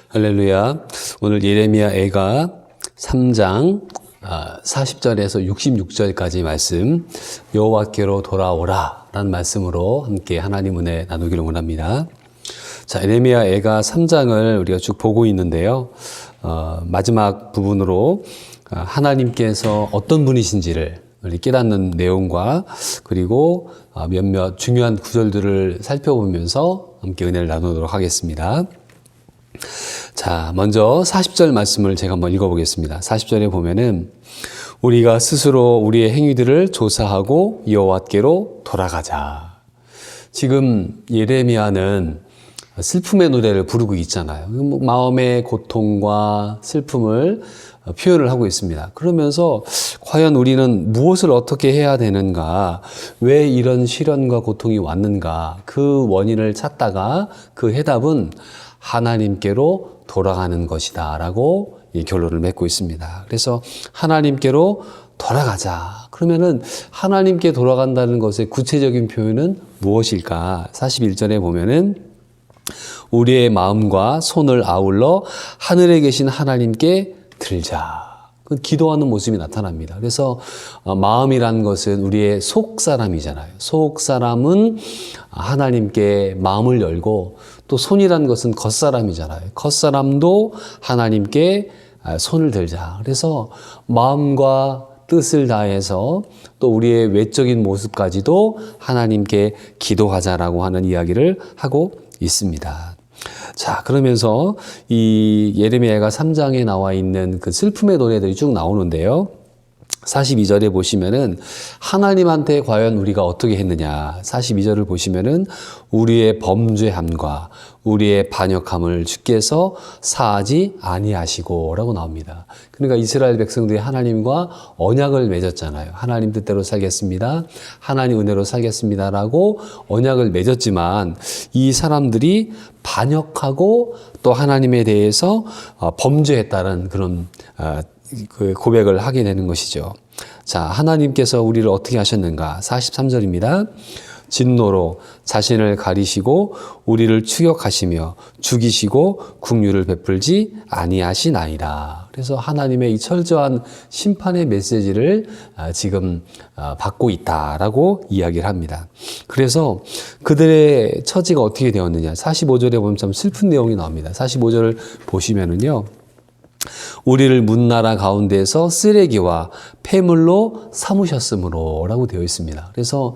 할렐루야. 오늘 예레미야 애가 3장 40절에서 66절까지 말씀, 여호와께로 돌아오라 라는 말씀으로 함께 하나님 은혜 나누기를 원합니다. 자, 예레미야 애가 3장을 우리가 쭉 보고 있는데요. 마지막 부분으로 하나님께서 어떤 분이신지를 깨닫는 내용과 그리고 몇몇 중요한 구절들을 살펴보면서 함께 은혜를 나누도록 하겠습니다. 자, 먼저 40절 말씀을 제가 한번 읽어보겠습니다. 40절에 보면은 우리가 스스로 우리의 행위들을 조사하고 여호와께로 돌아가자. 지금 예레미야는 슬픔의 노래를 부르고 있잖아요. 마음의 고통과 슬픔을 표현을 하고 있습니다. 그러면서 과연 우리는 무엇을 어떻게 해야 되는가, 왜 이런 시련과 고통이 왔는가, 그 원인을 찾다가 그 해답은 하나님께로 돌아가는 것이다 라고 이 결론을 맺고 있습니다. 그래서 하나님께로 돌아가자. 그러면은 하나님께 돌아간다는 것의 구체적인 표현은 무엇일까? 41절에 보면은 우리의 마음과 손을 아울러 하늘에 계신 하나님께 들자. 기도하는 모습이 나타납니다. 그래서 마음이란 것은 우리의 속 사람이잖아요. 속 사람은 하나님께 마음을 열고, 또 손이란 것은 겉사람이잖아요. 겉사람도 하나님께 손을 들자. 그래서 마음과 뜻을 다해서 또 우리의 외적인 모습까지도 하나님께 기도하자라고 하는 이야기를 하고 있습니다. 자, 그러면서 이 예레미야가 3장에 나와 있는 그 슬픔의 노래들이 쭉 나오는데요. 42절에 보시면은 하나님한테 과연 우리가 어떻게 했느냐. 42절을 보시면은 우리의 범죄함과 우리의 반역함을 주께서 사하지 아니하시고 라고 나옵니다. 그러니까 이스라엘 백성들이 하나님과 언약을 맺었잖아요. 하나님 뜻대로 살겠습니다. 하나님 은혜로 살겠습니다라고 언약을 맺었지만 이 사람들이 반역하고 또 하나님에 대해서 범죄했다는 그런 그 고백을 하게 되는 것이죠. 자, 하나님께서 우리를 어떻게 하셨는가? 43절입니다. 진노로 자신을 가리시고 우리를 추격하시며 죽이시고 긍휼을 베풀지 아니하시나이다. 그래서 하나님의 이 철저한 심판의 메시지를 지금 받고 있다라고 이야기를 합니다. 그래서 그들의 처지가 어떻게 되었느냐? 45절에 보면 참 슬픈 내용이 나옵니다. 45절을 보시면은요. 우리를 문나라 가운데서 쓰레기와 폐물로 삼으셨으므로 라고 되어 있습니다. 그래서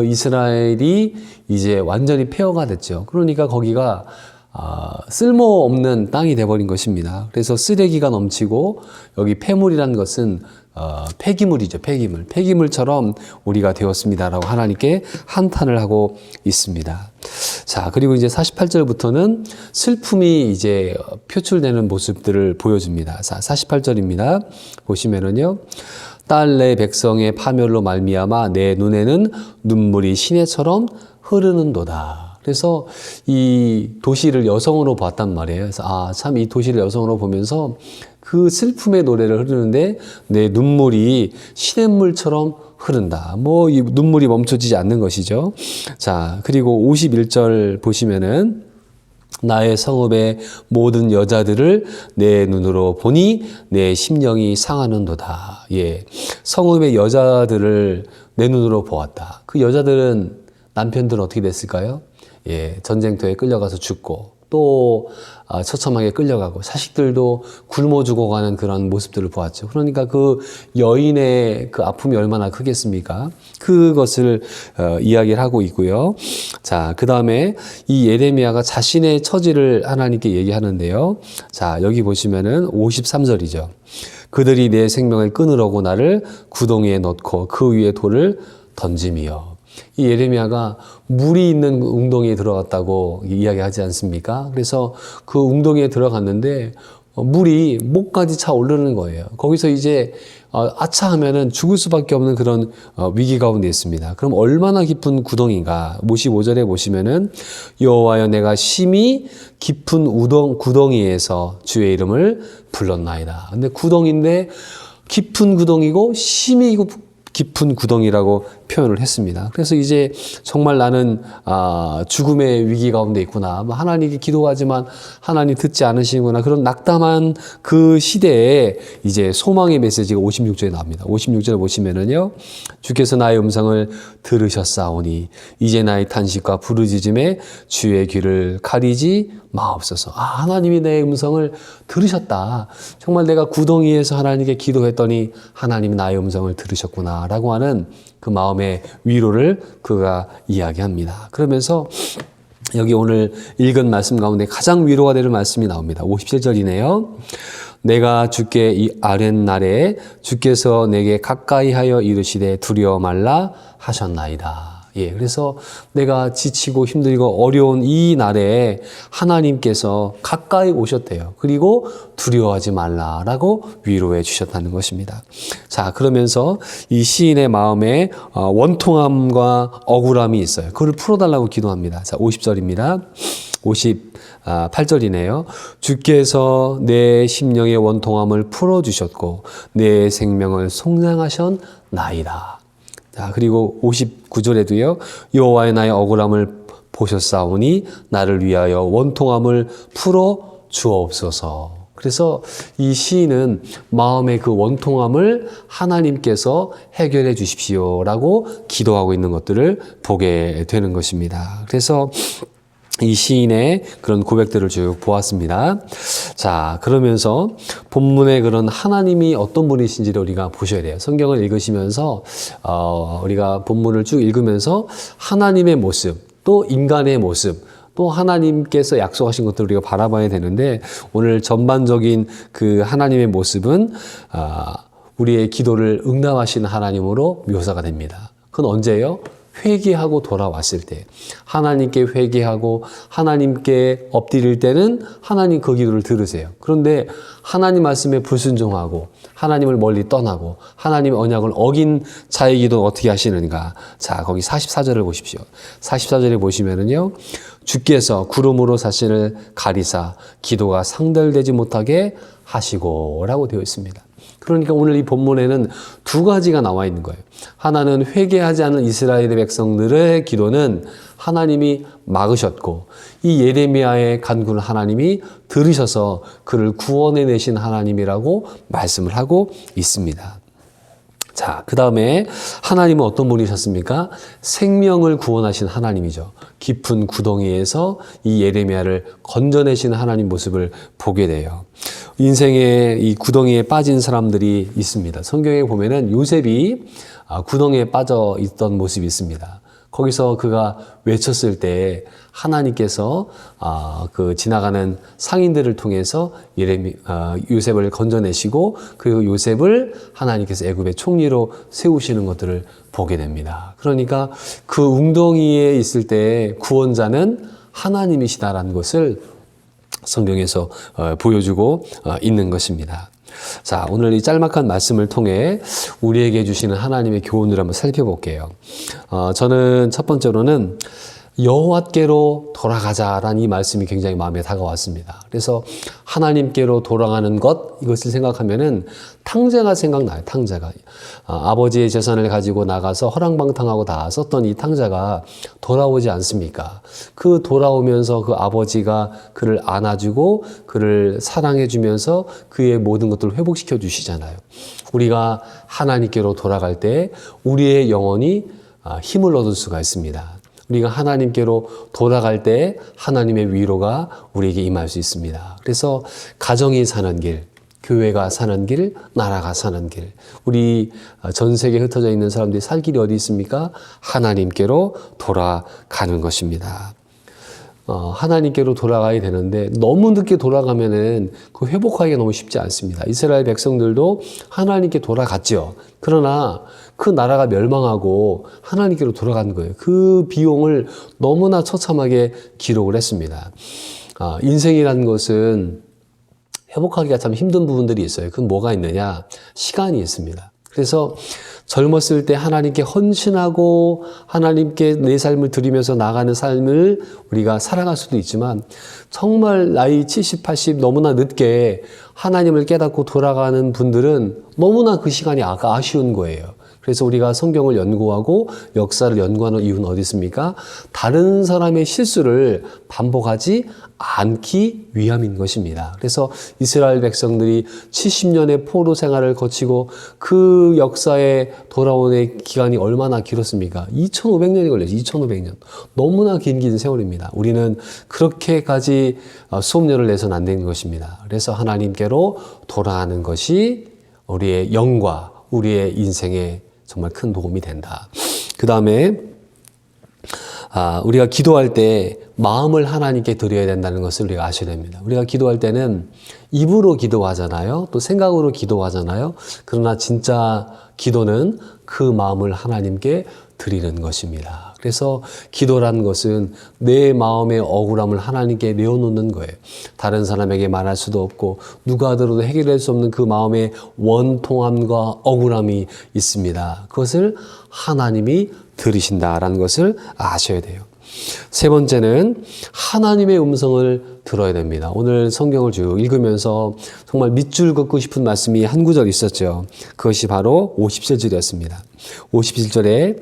이스라엘이 이제 완전히 폐허가 됐죠. 그러니까 거기가 쓸모없는 땅이 돼버린 것입니다. 그래서 쓰레기가 넘치고 여기 폐물이란 것은 폐기물이죠. 폐기물처럼 우리가 되었습니다라고 하나님께 한탄을 하고 있습니다. 자, 그리고 이제 48절부터는 슬픔이 이제 표출되는 모습들을 보여줍니다. 자, 48절입니다. 보시면은요. 딸 내 백성의 파멸로 말미암아 내 눈에는 눈물이 시내처럼 흐르는도다. 그래서 이 도시를 여성으로 봤단 말이에요. 그래서 참 이 도시를 여성으로 보면서 그 슬픔의 노래를 흐르는데 내 눈물이 시냇물처럼 흐른다. 이 눈물이 멈춰지지 않는 것이죠. 자, 그리고 51절 보시면은 나의 성읍의 모든 여자들을 내 눈으로 보니 내 심령이 상하는도다. 예. 성읍의 여자들을 내 눈으로 보았다. 그 여자들은 남편들은 어떻게 됐을까요? 예, 전쟁터에 끌려가서 죽고 또 처참하게 끌려가고 자식들도 굶어 죽어가는 그런 모습들을 보았죠. 그러니까 그 여인의 그 아픔이 얼마나 크겠습니까? 그것을 이야기를 하고 있고요. 자, 그 다음에 이 예레미야가 자신의 처지를 하나님께 얘기하는데요. 자, 여기 보시면은 53절이죠. 그들이 내 생명을 끊으려고 나를 구덩이에 넣고 그 위에 돌을 던짐이요. 이 예레미야가 물이 있는 웅덩이에 들어갔다고 이야기하지 않습니까? 그래서 그 웅덩이에 들어갔는데 물이 목까지 차 오르는 거예요. 거기서 이제 아차 하면은 죽을 수밖에 없는 그런 위기 가운데 있습니다. 그럼 얼마나 깊은 구덩인가? 55절에 보시면은 여호와여 내가 심히 깊은 구덩이에서 주의 이름을 불렀나이다. 근데 구덩인데 깊은 구덩이고 심히 깊은 구덩이라고 표현을 했습니다. 그래서 이제 정말 나는 죽음의 위기 가운데 있구나. 하나님께 기도하지만 하나님 듣지 않으시는구나. 그런 낙담한 그 시대에 이제 소망의 메시지가 56절에 나옵니다. 56절에 보시면은요. 주께서 나의 음성을 들으셨사오니 이제 나의 탄식과 부르짖음에 주의 귀를 가리지 마옵소서. 하나님이 내 음성을 들으셨다. 정말 내가 구덩이에서 하나님께 기도했더니 하나님이 나의 음성을 들으셨구나 라고 하는 그 마음의 위로를 그가 이야기합니다. 그러면서 여기 오늘 읽은 말씀 가운데 가장 위로가 되는 말씀이 나옵니다. 57절이네요. 내가 주께 이 아랫날에 주께서 내게 가까이 하여 이르시되 두려워 말라 하셨나이다. 그래서 내가 지치고 힘들고 어려운 이 날에 하나님께서 가까이 오셨대요. 그리고 두려워하지 말라라고 위로해 주셨다는 것입니다. 자, 그러면서 이 시인의 마음에 원통함과 억울함이 있어요. 그걸 풀어달라고 기도합니다. 자, 50절입니다. 58절이네요. 주께서 내 심령의 원통함을 풀어주셨고 내 생명을 속량하셨나이다. 자, 그리고 59절에도요. 여호와의 나의 억울함을 보셨사오니 나를 위하여 원통함을 풀어 주옵소서. 그래서 이 시인은 마음의 그 원통함을 하나님께서 해결해 주십시오라고 기도하고 있는 것들을 보게 되는 것입니다. 그래서 이 시인의 그런 고백들을 쭉 보았습니다. 자, 그러면서 본문의 그런 하나님이 어떤 분이신지를 우리가 보셔야 돼요. 성경을 읽으시면서 우리가 본문을 쭉 읽으면서 하나님의 모습, 또 인간의 모습, 또 하나님께서 약속하신 것들을 우리가 바라봐야 되는데 오늘 전반적인 그 하나님의 모습은 우리의 기도를 응답하시는 하나님으로 묘사가 됩니다. 그건 언제예요? 회개하고 돌아왔을 때, 하나님께 회개하고 하나님께 엎드릴 때는 하나님 그 기도를 들으세요. 그런데 하나님 말씀에 불순종하고 하나님을 멀리 떠나고 하나님의 언약을 어긴 자의 기도는 어떻게 하시는가? 자, 거기 44절을 보십시오. 44절에 보시면은요. 주께서 구름으로 자신을 가리사 기도가 상달되지 못하게 하시고라고 되어 있습니다. 그러니까 오늘 이 본문에는 두 가지가 나와 있는 거예요. 하나는 회개하지 않은 이스라엘의 백성들의 기도는 하나님이 막으셨고 이 예레미야의 간구를 하나님이 들으셔서 그를 구원해내신 하나님이라고 말씀을 하고 있습니다. 자, 그 다음에 하나님은 어떤 분이셨습니까? 생명을 구원하신 하나님이죠. 깊은 구덩이에서 이 예레미야를 건져내시는 하나님 모습을 보게 돼요. 인생의 이 구덩이에 빠진 사람들이 있습니다. 성경에 보면은 요셉이 구덩이에 빠져 있던 모습이 있습니다. 거기서 그가 외쳤을 때 하나님께서 그 지나가는 상인들을 통해서 요셉을 건져내시고 그 요셉을 하나님께서 애굽의 총리로 세우시는 것들을 보게 됩니다. 그러니까 그 웅덩이에 있을 때 구원자는 하나님이시다라는 것을 성경에서 보여주고 있는 것입니다. 자, 오늘 이 짤막한 말씀을 통해 우리에게 주시는 하나님의 교훈을 한번 살펴볼게요. 저는 첫 번째로는 여호와께로 돌아가자라는 이 말씀이 굉장히 마음에 다가왔습니다. 그래서 하나님께로 돌아가는 것, 이것을 생각하면은 탕자가 생각나요. 탕자가. 아버지의 재산을 가지고 나가서 허랑방탕하고 다 썼던 이 탕자가 돌아오지 않습니까? 그 돌아오면서 그 아버지가 그를 안아주고 그를 사랑해주면서 그의 모든 것들을 회복시켜 주시잖아요. 우리가 하나님께로 돌아갈 때 우리의 영혼이 힘을 얻을 수가 있습니다. 우리가 하나님께로 돌아갈 때 하나님의 위로가 우리에게 임할 수 있습니다. 그래서 가정이 사는 길, 교회가 사는 길, 나라가 사는 길, 우리 전 세계에 흩어져 있는 사람들이 살 길이 어디 있습니까? 하나님께로 돌아가는 것입니다. 하나님께로 돌아가야 되는데 너무 늦게 돌아가면은 그 회복하기가 너무 쉽지 않습니다. 이스라엘 백성들도 하나님께 돌아갔죠. 그러나 그 나라가 멸망하고 하나님께로 돌아간 거예요. 그 비용을 너무나 처참하게 기록을 했습니다. 인생이라는 것은 회복하기가 참 힘든 부분들이 있어요. 그건 뭐가 있느냐? 시간이 있습니다. 그래서 젊었을 때 하나님께 헌신하고 하나님께 내 삶을 드리면서 나가는 삶을 우리가 살아갈 수도 있지만 정말 나이 70, 80 너무나 늦게 하나님을 깨닫고 돌아가는 분들은 너무나 그 시간이 아쉬운 거예요. 그래서 우리가 성경을 연구하고 역사를 연구하는 이유는 어디 있습니까? 다른 사람의 실수를 반복하지 않기 위함인 것입니다. 그래서 이스라엘 백성들이 70년의 포로 생활을 거치고 그 역사에 돌아오는 기간이 얼마나 길었습니까? 2500년이 걸렸어요. 2500년. 너무나 긴 세월입니다. 우리는 그렇게까지 수업료를 내서는 안 되는 것입니다. 그래서 하나님께로 돌아가는 것이 우리의 영과 우리의 인생에 정말 큰 도움이 된다. 그 다음에 우리가 기도할 때 마음을 하나님께 드려야 된다는 것을 우리가 아셔야 됩니다. 우리가 기도할 때는 입으로 기도하잖아요. 또 생각으로 기도하잖아요. 그러나 진짜 기도는 그 마음을 하나님께 드리는 것입니다. 그래서 기도라는 것은 내 마음의 억울함을 하나님께 내어놓는 거예요. 다른 사람에게 말할 수도 없고 누가 들어도 해결할 수 없는 그 마음의 원통함과 억울함이 있습니다. 그것을 하나님이 들으신다라는 것을 아셔야 돼요. 세 번째는 하나님의 음성을 들어야 됩니다. 오늘 성경을 쭉 읽으면서 정말 밑줄 긋고 싶은 말씀이 한 구절 있었죠. 그것이 바로 57절이었습니다. 57절에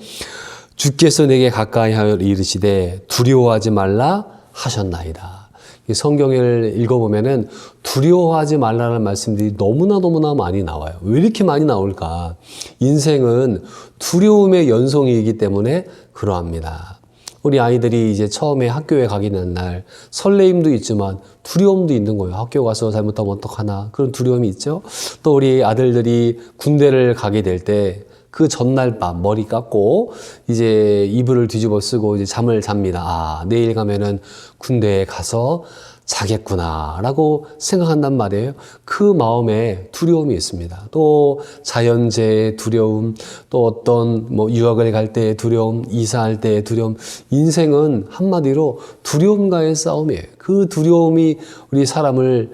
주께서 내게 가까이 하여 이르시되 두려워하지 말라 하셨나이다. 성경을 읽어보면은 두려워하지 말라는 말씀들이 너무나 많이 나와요. 왜 이렇게 많이 나올까? 인생은 두려움의 연속이기 때문에 그러합니다. 우리 아이들이 이제 처음에 학교에 가기 는 날 설레임도 있지만 두려움도 있는 거예요. 학교 가서 잘못하면 어떡하나 그런 두려움이 있죠. 또 우리 아들들이 군대를 가게 될 때 그 전날 밤 머리 깎고 이제 이불을 뒤집어 쓰고 이제 잠을 잡니다. 내일 가면은 군대에 가서 자겠구나 라고 생각한단 말이에요. 그 마음에 두려움이 있습니다. 또 자연재해의 두려움, 또 어떤 유학을 갈 때의 두려움, 이사할 때의 두려움. 인생은 한마디로 두려움과의 싸움이에요. 그 두려움이 우리 사람을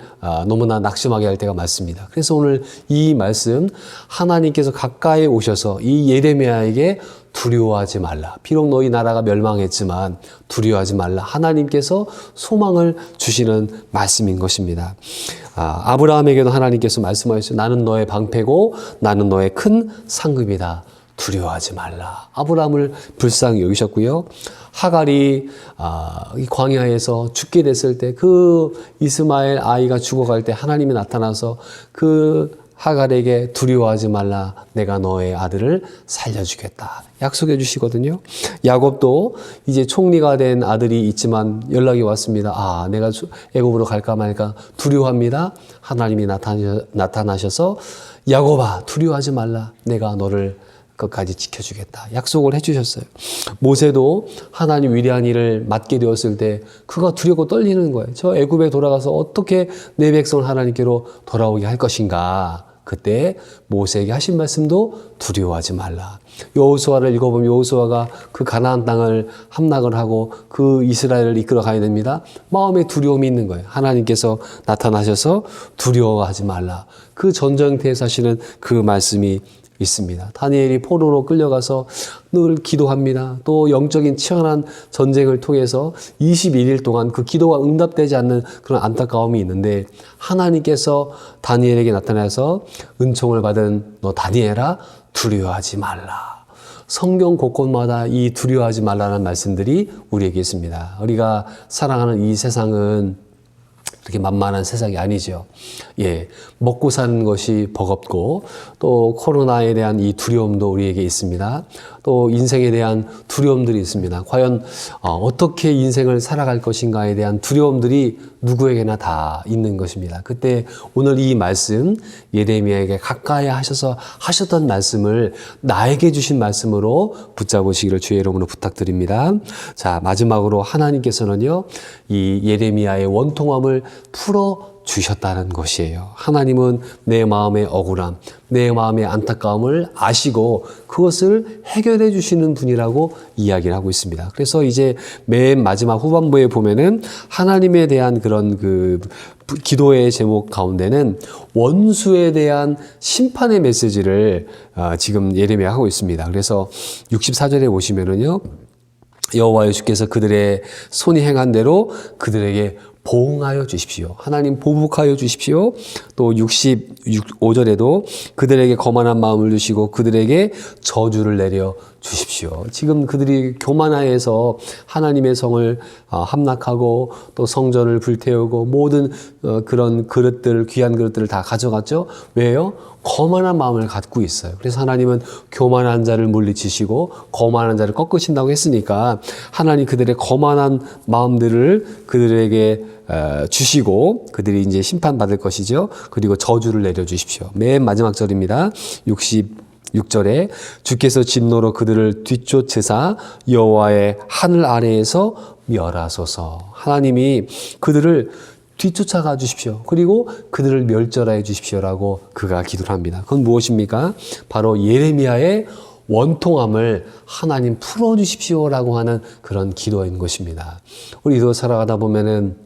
너무나 낙심하게 할 때가 많습니다. 그래서 오늘 이 말씀 하나님께서 가까이 오셔서 이 예레미야에게 두려워하지 말라. 비록 너희 나라가 멸망했지만 두려워하지 말라. 하나님께서 소망을 주시는 말씀인 것입니다. 아브라함에게도 하나님께서 말씀하셨어요. 나는 너의 방패고 나는 너의 큰 상급이다. 두려워하지 말라. 아브라함을 불쌍히 여기셨고요. 하갈이 이 광야에서 죽게 됐을 때 그 이스마엘 아이가 죽어갈 때 하나님이 나타나서 그 하갈에게 두려워하지 말라. 내가 너의 아들을 살려주겠다. 약속해 주시거든요. 야곱도 이제 총리가 된 아들이 있지만 연락이 왔습니다. 내가 애굽으로 갈까 말까 두려워합니다. 하나님이 나타나셔서 야곱아 두려워하지 말라. 내가 너를 끝까지 지켜주겠다. 약속을 해주셨어요. 모세도 하나님 위대한 일을 맡게 되었을 때 그가 두렵고 떨리는 거예요. 저 애굽에 돌아가서 어떻게 내 백성을 하나님께로 돌아오게 할 것인가. 그때 모세에게 하신 말씀도 두려워하지 말라. 여호수아를 읽어보면 여호수아가 그 가나안 땅을 함락을 하고 그 이스라엘을 이끌어 가야 됩니다. 마음에 두려움이 있는 거예요. 하나님께서 나타나셔서 두려워하지 말라. 그 전쟁터에서 하시는 그 말씀이 있습니다. 다니엘이 포로로 끌려가서 늘 기도합니다. 또 영적인 치열한 전쟁을 통해서 21일 동안 그 기도가 응답되지 않는 그런 안타까움이 있는데 하나님께서 다니엘에게 나타나서 은총을 받은 너 다니엘아 두려워하지 말라. 성경 곳곳마다 이 두려워하지 말라는 말씀들이 우리에게 있습니다. 우리가 살아가는 이 세상은 그렇게 만만한 세상이 아니죠. 먹고 사는 것이 버겁고 또 코로나에 대한 이 두려움도 우리에게 있습니다. 또 인생에 대한 두려움들이 있습니다. 과연 어떻게 인생을 살아갈 것인가에 대한 두려움들이 누구에게나 다 있는 것입니다. 그때 오늘 이 말씀 예레미야에게 가까이 하셔서 하셨던 말씀을 나에게 주신 말씀으로 붙잡으시기를 주의 이름으로 부탁드립니다. 자, 마지막으로 하나님께서는요, 이 예레미야의 원통함을 풀어 주셨다는 것이에요. 하나님은 내 마음의 억울함, 내 마음의 안타까움을 아시고 그것을 해결해 주시는 분이라고 이야기를 하고 있습니다. 그래서 이제 맨 마지막 후반부에 보면은 하나님에 대한 그런 그 기도의 제목 가운데는 원수에 대한 심판의 메시지를 지금 예레미야가 하고 있습니다. 그래서 64절에 보시면은요, 여호와의 주께서 그들의 손이 행한 대로 그들에게 보응하여 주십시오. 하나님 보복하여 주십시오. 또 65절에도 그들에게 거만한 마음을 주시고 그들에게 저주를 내려 주십시오. 지금 그들이 교만하여서 하나님의 성을 함락하고 또 성전을 불태우고 모든 그런 그릇들, 귀한 그릇들을 다 가져갔죠. 왜요? 거만한 마음을 갖고 있어요. 그래서 하나님은 교만한 자를 물리치시고 거만한 자를 꺾으신다고 했으니까 하나님 그들의 거만한 마음들을 그들에게 주시고 그들이 이제 심판받을 것이죠. 그리고 저주를 내려주십시오. 맨 마지막 절입니다. 66절에 주께서 진노로 그들을 뒤쫓으사 여호와의 하늘 아래에서 멸하소서. 하나님이 그들을 뒤쫓아가 주십시오. 그리고 그들을 멸절하여 주십시오라고 그가 기도를 합니다. 그건 무엇입니까? 바로 예레미야의 원통함을 하나님 풀어주십시오라고 하는 그런 기도인 것입니다. 우리도 살아가다 보면은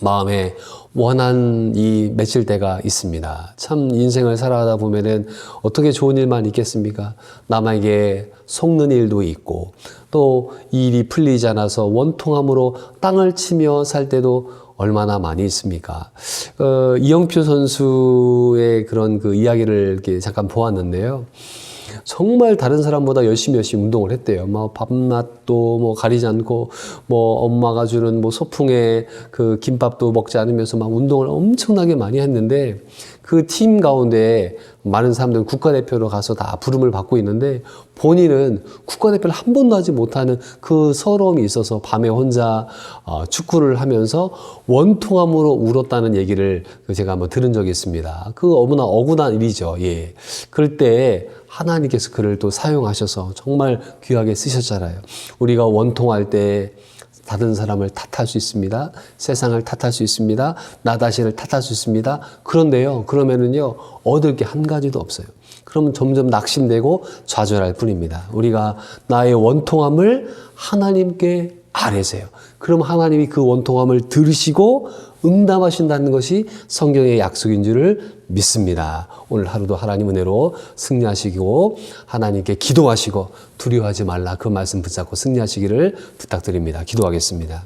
마음에 원한 이 맺힐 때가 있습니다. 참 인생을 살아가다 보면은 어떻게 좋은 일만 있겠습니까? 남에게 속는 일도 있고 또 이 일이 풀리지 않아서 원통함으로 땅을 치며 살 때도 얼마나 많이 있습니까? 이영표 선수의 그런 그 이야기를 이렇게 잠깐 보았는데요. 정말 다른 사람보다 열심히 운동을 했대요. 뭐 밤낮도 뭐 가리지 않고 뭐 엄마가 주는 뭐 소풍에 그 김밥도 먹지 않으면서 막 운동을 엄청나게 많이 했는데 그 팀 가운데 많은 사람들은 국가대표로 가서 다 부름을 받고 있는데 본인은 국가대표를 한 번도 하지 못하는 그 서러움이 있어서 밤에 혼자 축구를 하면서 원통함으로 울었다는 얘기를 제가 한번 들은 적이 있습니다. 그 너무나 억울한 일이죠. 예. 그럴 때 하나님께서 그를 또 사용하셔서 정말 귀하게 쓰셨잖아요. 우리가 원통할 때 다른 사람을 탓할 수 있습니다. 세상을 탓할 수 있습니다. 나 자신을 탓할 수 있습니다. 그런데요, 그러면은요, 얻을 게 한 가지도 없어요. 그러면 점점 낙심되고 좌절할 뿐입니다. 우리가 나의 원통함을 하나님께 아뢰세요. 그럼 하나님이 그 원통함을 들으시고 응답하신다는 것이 성경의 약속인 줄을 믿습니다. 오늘 하루도 하나님 은혜로 승리하시고 하나님께 기도하시고 두려워하지 말라 그 말씀 붙잡고 승리하시기를 부탁드립니다. 기도하겠습니다.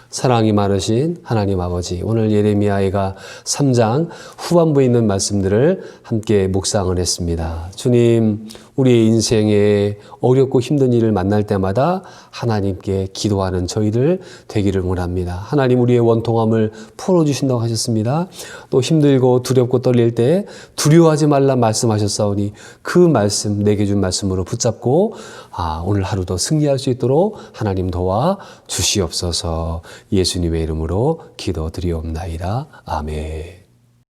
사랑이 많으신 하나님 아버지, 오늘 예레미야가 3장 후반부에 있는 말씀들을 함께 묵상을 했습니다. 주님, 우리의 인생에 어렵고 힘든 일을 만날 때마다 하나님께 기도하는 저희들 되기를 원합니다. 하나님 우리의 원통함을 풀어주신다고 하셨습니다. 또 힘들고 두렵고 떨릴 때 두려워하지 말라 말씀하셨사오니 그 말씀, 내게 준 말씀으로 붙잡고 오늘 하루도 승리할 수 있도록 하나님 도와 주시옵소서. 예수님의 이름으로 기도드리옵나이다. 아멘.